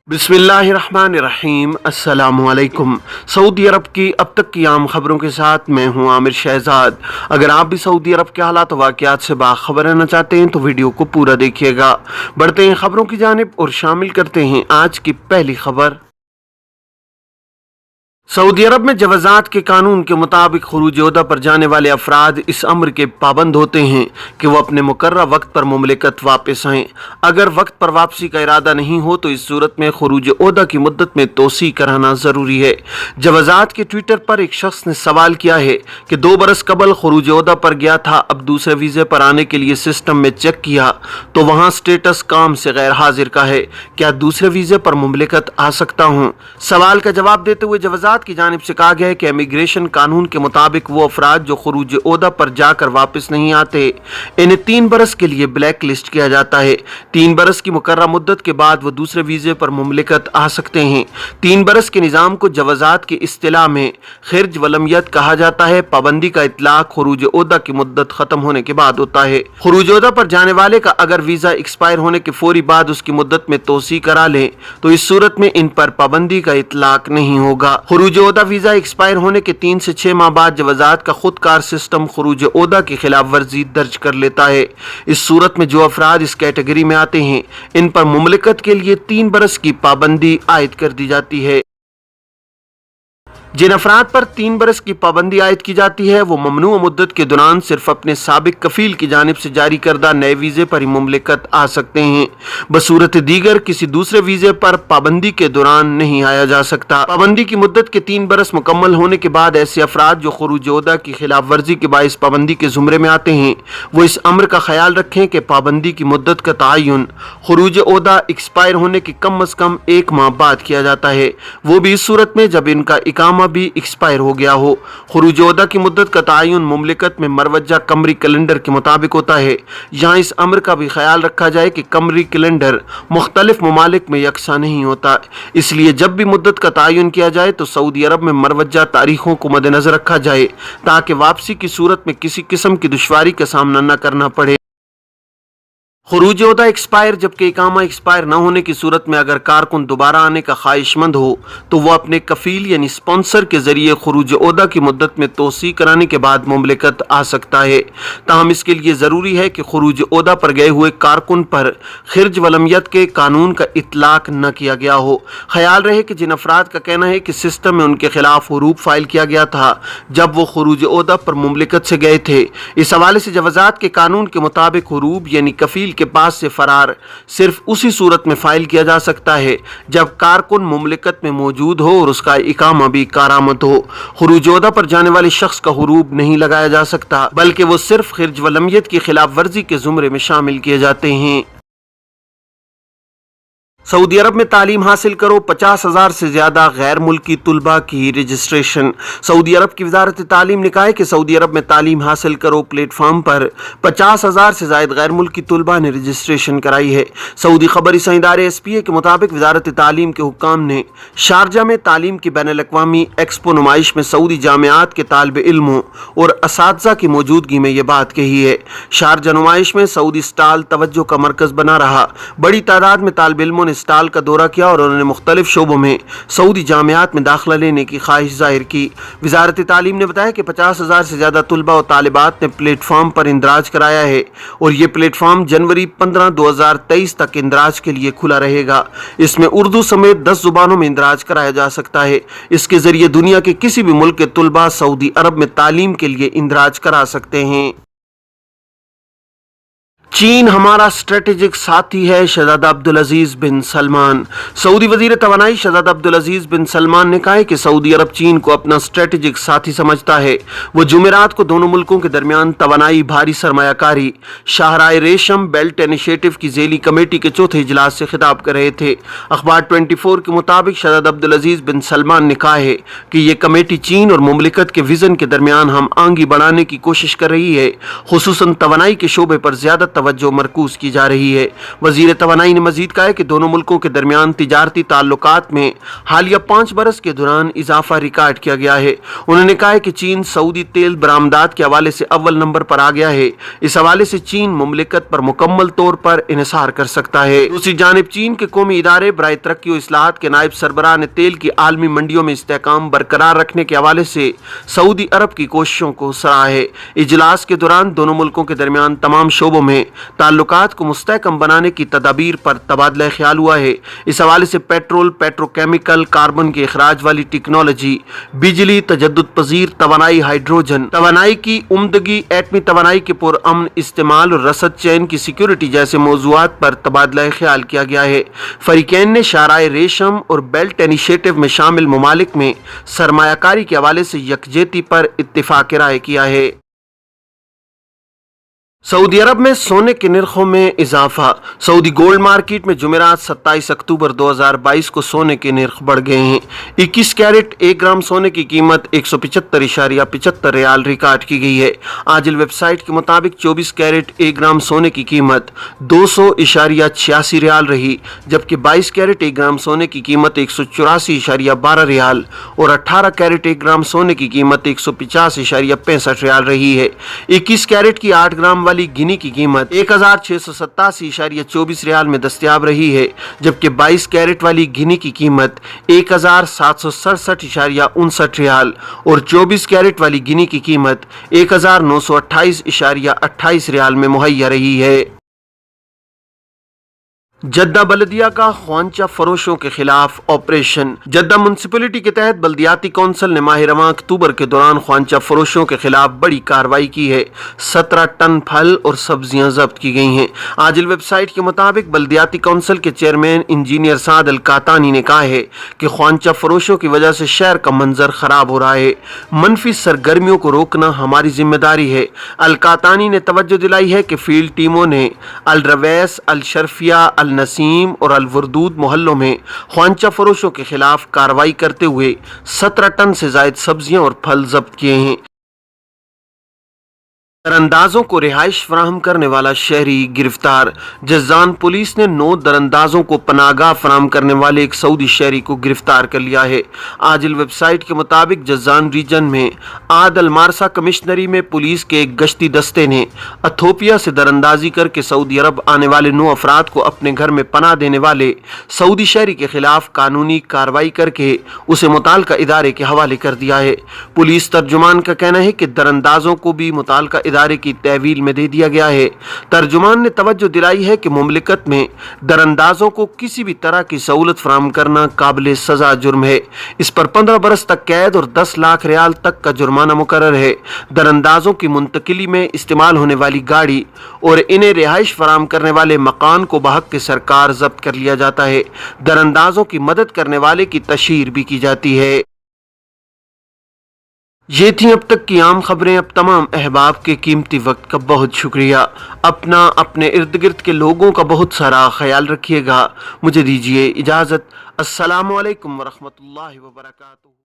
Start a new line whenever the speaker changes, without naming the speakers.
बिस्मिल्लाहिर्रहमानिर्रहीम। अस्सलामुअलैकुम। सऊदी अरब की अब तक की आम खबरों के साथ मैं हूं आमिर शहजाद। अगर आप भी सऊदी अरब के हालात व वाक़यात से बाखबर रहना चाहते हैं तो वीडियो को पूरा देखिएगा। बढ़ते हैं खबरों की जानिब और शामिल करते हैं आज की पहली खबर। सऊदी अरब में जवाज़ात के कानून के मुताबिक खुरूज ओहदा पर जाने वाले अफराद इस अम्र के पाबंद होते हैं कि वह अपने मुकर्रर वक्त पर मुमलिकत वापस आएँ। अगर वक्त पर वापसी का इरादा नहीं हो तो इस सूरत में खुरूज ओहदा की मुद्दत में तोसी कराना ज़रूरी है। जवाज़ात के ट्विटर पर एक शख्स ने सवाल किया है कि 2 बरस कबल खुरूज ओहदा पर गया था, अब दूसरे वीज़े पर आने के लिए सिस्टम में चेक किया तो वहाँ स्टेटस काम से गैर हाजिर का है, क्या दूसरे वीज़े पर मुमलिकत आ सकता हूँ? सवाल का जवाब देते हुए जवाज़ात की जानिब से कहा गया है कि इमिग्रेशन कानून के मुताबिक वो अफराद जो खुरूज ओहदा पर जाकर वापस नहीं आते इन्हें 3 बरस के लिए ब्लैक लिस्ट किया जाता है। 3 बरस की मुकर्रर मुद्दत के बाद वो दूसरे वीज़े पर मुमलिकत आ सकते हैं। 3 बरस के निज़ाम को जवाज़ात की इस्तिलाह में खिर्ज वलमियत कहा जाता है। पाबंदी का इतलाक खुरूज ओहदा की मुद्दत खत्म होने के बाद होता है। खुरूज ओहदा पर जाने वाले का अगर वीज़ा एक्सपायर होने के फौरी बाद उसकी मुद्दत में तोसी करा ले तो इस सूरत में इन पर पाबंदी का इतलाक नहीं होगा। खुरूज ओहदा वीज़ा एक्सपायर होने के 3 से 6 माह बाद जवाज़ात का खुदकार सिस्टम खुरूज ओहदा की खिलाफ वर्जी दर्ज कर लेता है। इस सूरत में जो अफराद इस कैटेगरी में आते हैं इन पर मुमलिकत के लिए 3 बरस की पाबंदी आयद कर दी जाती है। जिन अफराद पर 3 बरस की पाबंदी आयद की जाती है वो ममनू मुद्दत के दौरान सिर्फ अपने साबिक कफील की जानिब से जारी करदा नए वीज़े पर ही मुमलिकत आ सकते हैं। बसूरत दीगर किसी दूसरे वीज़े पर पाबंदी के दौरान नहीं आया जा सकता। पाबंदी की मुद्दत के 3 बरस मुकम्मल होने के बाद ऐसे अफराद जो खुरूज ओहदा की खिलाफ वर्जी के बाइस पाबंदी के जुमरे में आते हैं वो इस अम्र का ख्याल रखें कि पाबंदी की मुद्दत का तयन खुरूज ओहदा एक्सपायर होने के कम अज़ कम 1 माह बाद किया जाता है, वो भी इस सूरत में जब इनका इकामा भी एक्सपायर हो गया हो। खुरूज ओहदा की मुद्दत का तयन मुमलिकत में मरवजा कमरी कैलेंडर के मुताबिक होता है। यहाँ इस अम्र का भी ख्याल रखा जाए कि कमरी कैलेंडर मुख्तलिफ ममालिक में यकसा नहीं होता, इसलिए जब भी मुद्दत का तयन किया जाए तो सऊदी अरब में मरवजा तारीखों को मद्देनजर रखा जाए ताकि वापसी की सूरत में किसी किस्म की दुश्वारी का सामना न करना पड़े। खुरूज ओहदा एक्सपायर जबकि इकामा एक्सपायर न होने की सूरत में अगर कारकुन दोबारा आने का ख्वाहिशमंद हो तो वह अपने कफील यानी स्पॉन्सर के जरिए खुरूज ओहदा की मुद्दत में तोसी कराने के बाद मुमलिकत आ सकता है। ताहम इसके लिए ज़रूरी है कि खुरूज ओहदा पर गए हुए कारकुन पर खिर्ज वलमियत के कानून का इतलाक न किया गया हो। ख्याल रहे कि जिन अफराद का कहना है कि सिस्टम में उनके खिलाफ हुरूब फाइल किया गया था जब वो खुरूज ओहदा पर मुमलिकत से गए थे, इस हवाले से जवाज़ात के कानून के मुताबिक हुरूब यानी कफील के पास से फरार सिर्फ उसी सूरत में फाइल किया जा सकता है जब कारकुन मुमलिकत में मौजूद हो और उसका इकामा भी कारामद हो। खुरूज ओहदा पर जाने वाले शख्स का हुरूब नहीं लगाया जा सकता बल्कि वो सिर्फ खिर्ज वलमियत की खिलाफ वर्जी के जुमरे में शामिल किए जाते हैं। सऊदी अरब में तालीम हासिल करो, 50,000 से ज़्यादा गैर मुल्की तुलबा की रजिस्ट्रेशन। सऊदी अरब की वजारत तालीम ने कहा है कि सऊदी अरब में तालीम हासिल करो प्लेटफार्म पर 50,000 से ज़ायद गैर मुल्की तुलबा ने रजिस्ट्रेशन कराई है। सऊदी खबरी इदारे SPA के मुताबिक वजारत तालीम के हुक्काम ने शारजा में तालीम की बैनुल अक़वामी एक्सपो नुमाइश में सऊदी जामियात के तालिब इल्मों और असातिज़ा की मौजूदगी में ये बात कही है। शारजा नुमाइश में सऊदी स्टॉल तवज्जो का मरकज़ बना रहा। बड़ी तादाद में तालिब इल्मों ने स्टॉल का दौरा किया और उन्होंने मुख्तलिफ शोबों में सऊदी जामियात में दाखिला लेने की ख्वाहिश जाहिर की। वजारत तालीम ने बताया कि 50,000 से ज़्यादा तुलबा और तालिबात ने प्लेटफार्म पर इंदराज कराया है और ये प्लेटफार्म जनवरी 15, 2023 तक इंदराज के लिए खुला रहेगा। इसमें उर्दू समेत 10 ज़ुबानों में इंदराज कराया जा सकता है। इसके ज़रिए दुनिया के किसी भी मुल्क के तुलबा सऊदी अरब में तालीम के लिए इंदराज करा सकते हैं। चीन हमारा स्ट्रेटेजिक साथी है, शहजादा अब्दुल अजीज बिन सलमान। सऊदी वजीर तवानाई शहजादा अब्दुल अजीज बिन सलमान ने कहा है कि सऊदी अरब चीन को अपना स्ट्रेटेजिक साथी समझता है। वो जुमेरात को दोनों मुल्कों के दरमियान तवानाई भारी सरमायाकारी शाहराह रेशम बेल्ट इनिशिएटिव की झेली कमेटी के चौथे इजलास से खिताब कर रहे थे। अखबार 24 के मुताबिक शहजादा अब्दुल अजीज बिन सलमान ने कहा है कि ये कमेटी चीन और मुमलिकत के विजन के दरमियान हम आंगी बढ़ाने की कोशिश कर रही है, खुसूसन तवानाई के शोबे पर ज्यादा तवज्जो मरकूज की जा रही है। वजीर तवानाई ने मजीद कहा है कि दोनों मुल्कों के दरमियान तिजारती ताल्लुकात में हालिया 5 बरस के दौरान इजाफा रिकॉर्ड किया गया है। उन्होंने कहा है कि चीन सऊदी तेल बरामदात के हवाले से अव्वल नंबर पर आ गया है। इस हवाले से चीन मुमलिकत पर मुकम्मल तौर पर इन्हिसार कर सकता है। दूसरी जानिब चीन के कौमी इदारे बराए तरक्की और इस्लाहात के नायब सरबराह ने तेल की आलमी मंडियों में इस्तेहकाम बरकरार रखने के हवाले से सऊदी अरब की कोशिशों को सराहा है। इजलास के दौरान दोनों मुल्कों के दरमियान तमाम शोबों में ताल्लुकात को मुस्तहकम बनाने की तदाबीर पर तबादला ख्याल हुआ है। इस हवाले से पेट्रोल, पेट्रोकेमिकल, कार्बन के अखराज वाली टेक्नोलॉजी, बिजली, तजद्दुद पजीर तवानाई, हाइड्रोजन तवानाई की उम्दगी, एटमी तवानाई के पुरअमन इस्तेमाल और रसद चैन की सिक्योरिटी जैसे मौज़ूआत पर तबादला ख्याल किया गया है। फरीकैन ने शाराए रेशम और बेल्ट इनिशिएटिव में शामिल ममालिक में सरमायाकारी के हवाले से यकजहती पर इत्तिफाक राय किया है। सऊदी अरब में सोने के निर्खों में इजाफा। सऊदी गोल्ड मार्केट में जुमेरात 27 अक्टूबर 2022 को सोने के निर्ख बढ़ गए हैं। 21 कैरेट 1 ग्राम सोने की कीमत 175.75 रियाल रिकॉर्ड की गई है। आजिल वेबसाइट के मुताबिक 24 कैरेट 1 ग्राम सोने की कीमत 200.86 रियाल रही, जबकि 22 कैरेट 1 ग्राम सोने की कीमत 184.12 रियाल और 18 कैरेट 1 ग्राम सोने की कीमत 150.65 रियाल रही है। 21 कैरेट की 8 ग्राम गिनी की कीमत 1687.24 रियाल में दस्तयाब रही है, जबकि 22 कैरेट वाली गिनी की कीमत 1767.59 रियाल और 24 कैरेट वाली गिनी की कीमत 1928.28 रियाल में मुहैया रही है। जद्दा बल्दिया का ख्वांचा फरोशों के खिलाफ ऑपरेशन। जद्दा म्यूनसिपलिटी के तहत बल्दियाती कौंसिल ने माह रवां अक्टूबर के दौरान ख्वांचा फरोशों के खिलाफ बड़ी कार्रवाई की है। 17 टन फल और सब्जियां जब्त की गई हैं। आजिल वेबसाइट के मुताबिक बल्दियाती कौंसिल के चेयरमैन इंजीनियर साद अल कातानी ने कहा है कि ख्वांचा फरोशों की वजह से शहर का मंजर खराब हो रहा है। मनफी सरगर्मियों को रोकना हमारी जिम्मेदारी है। अल कातानी ने तवज्जो दिलाई है कि फील्ड टीमों ने अल रवैस, अल शरफिया, अल नसीम और अल वरदूद मोहल्लों में ख्वांचा फरोशों के खिलाफ कार्रवाई करते हुए 17 टन से जायद सब्जियां और फल जब्त किए हैं। दरअंदाजों को रिहाइश फराहम करने वाला शहरी गिरफ्तार। जज्जान पुलिस ने 9 दरअंदाजों को पनागाह फराहम करने वाले एक सऊदी शहरी को गिरफ्तार कर लिया है। आजिल वेबसाइट के मुताबिक जज्जान रीजन में आद अल मारसा कमिश्नरी में पुलिस के एक गश्ती दस्ते ने अथोपिया से दरअंदाजी करके सऊदी अरब आने वाले 9 अफराद को अपने घर में पनाह देने वाले सऊदी शहरी के खिलाफ कानूनी कार्रवाई करके उसे मुताल्लिका इदारे के हवाले कर दिया है। पुलिस तर्जुमान का कहना है कि दरअंदाजों को भी मुताल्लिका इदारे की तहवील में दे दिया गया है। तर्जुमान ने तवज्जो दिलाई है कि मुमलिकत में दरअंदाजों को किसी भी तरह की सहूलत फराहम करना काबिल सजा जुर्म है। इस पर 15 बरस तक कैद और 10 लाख रियाल तक का जुर्माना मुकर्रर है। दरअंदाजों की मुंतकिली में इस्तेमाल होने वाली गाड़ी और इन्हें रिहाइश फराहम करने वाले मकान को बहक के सरकार जब्त कर लिया जाता है। दरअंदाजों की मदद करने वाले की तशहीर भी की जाती है। ये थी अब तक की आम खबरें। अब तमाम अहबाब के कीमती वक्त का बहुत शुक्रिया। अपना, अपने इर्द गिर्द के लोगों का बहुत सारा ख्याल रखिएगा। मुझे दीजिए इजाज़त। अस्सलामु अलैकुम वरहमतुल्लाहि वबरकातुहू।